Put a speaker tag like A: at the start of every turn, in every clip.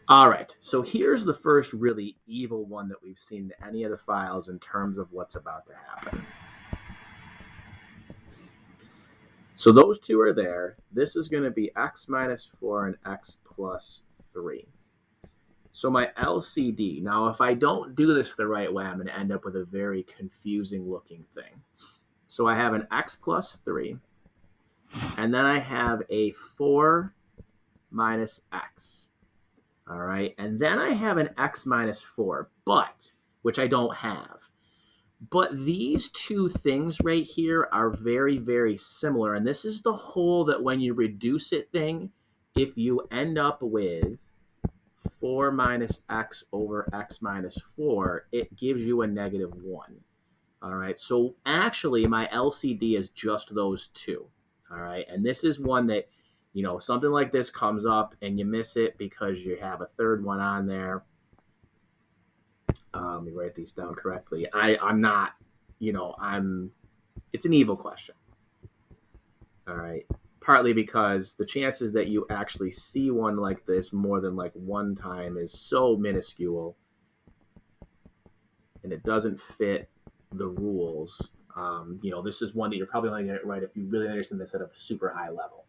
A: All right, so here's the first really evil one that we've seen in any of the files in terms of what's about to happen. So those two are there. This is going to be x minus 4 and x plus 3. So my LCD, now if I don't do this the right way, I'm going to end up with a very confusing looking thing. So I have an x plus 3, and then I have a 4 minus x. All right, and then I have an x minus 4, which I don't have. But these two things right here are very, very similar. And this is the whole that when you reduce it thing, if you end up with 4 minus x over x minus 4, it gives you a negative 1. All right, so actually my LCD is just those two. All right, and this is one that, something like this comes up and you miss it because you have a third one on there. Let me write these down correctly. I'm not, it's an evil question. All right. Partly because the chances that you actually see one like this more than like one time is so minuscule, and it doesn't fit the rules. This is one that you're probably only going to get right if you really understand this at a super high level.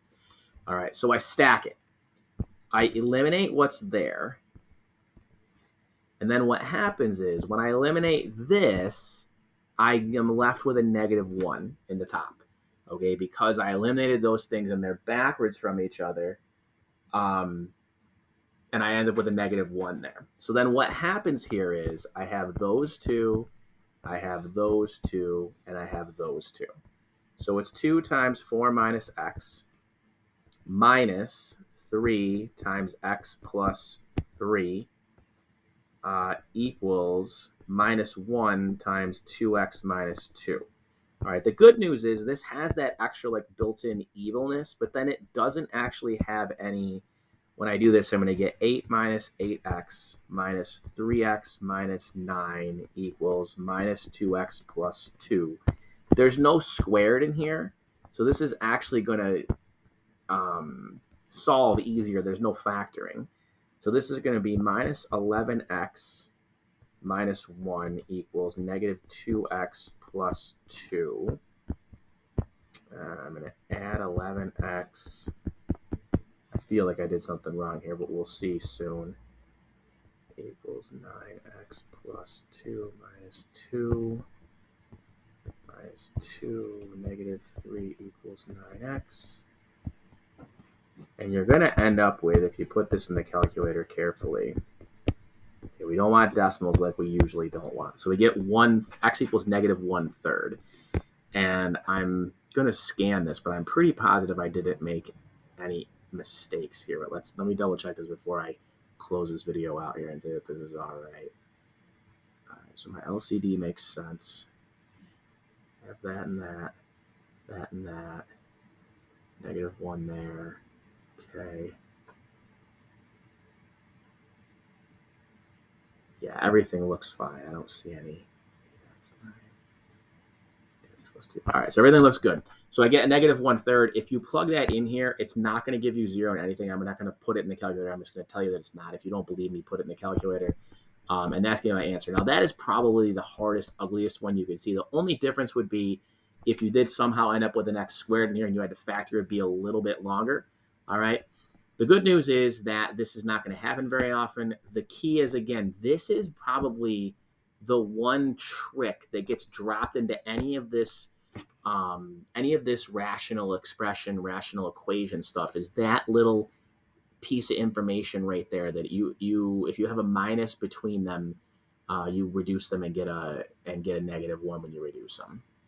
A: All right. So I stack it. I eliminate what's there. And then what happens is when I eliminate this, I am left with a negative 1 in the top. Okay, because I eliminated those things and they're backwards from each other. And I end up with a negative 1 there. So then what happens here is I have those two, I have those two, and I have those two. So it's 2 times 4 minus x minus 3 times x plus 3 equals minus 1 times 2x minus 2. All right, the good news is this has that extra like built-in evilness, but then it doesn't actually have any. When I do this, I'm going to get 8 minus 8x minus 3x minus 9 equals minus 2x plus 2. There's no squared in here, so this is actually going to solve easier. There's no factoring. So this is going to be minus 11x minus 1 equals negative 2x plus 2. I'm going to add 11x. I feel like I did something wrong here, but we'll see soon. Equals 9x plus 2 minus 2 minus 2 negative 3 equals 9x. And you're going to end up with, if you put this in the calculator carefully, okay, we don't want decimals like we usually don't want. So we get x equals negative 1/3. And I'm going to scan this, but I'm pretty positive I didn't make any mistakes here. But let me double check this before I close this video out here and say that this is all right. All right, so my LCD makes sense. I have that and that, that and that, negative 1 there. Okay. Yeah, everything looks fine. I don't see any. All right, so everything looks good. So I get a negative 1/3. If you plug that in here, it's not going to give you 0 and anything. I'm not going to put it in the calculator. I'm just going to tell you that it's not. If you don't believe me, put it in the calculator. And that's going to be my answer. Now, that is probably the hardest, ugliest one you can see. The only difference would be if you did somehow end up with an x squared in here and you had to factor, it'd be a little bit longer. All right. The good news is that this is not going to happen very often. The key is, again, this is probably the one trick that gets dropped into any of this rational expression, rational equation stuff, is that little piece of information right there that you if you have a minus between them, you reduce them and get a negative 1 when you reduce them.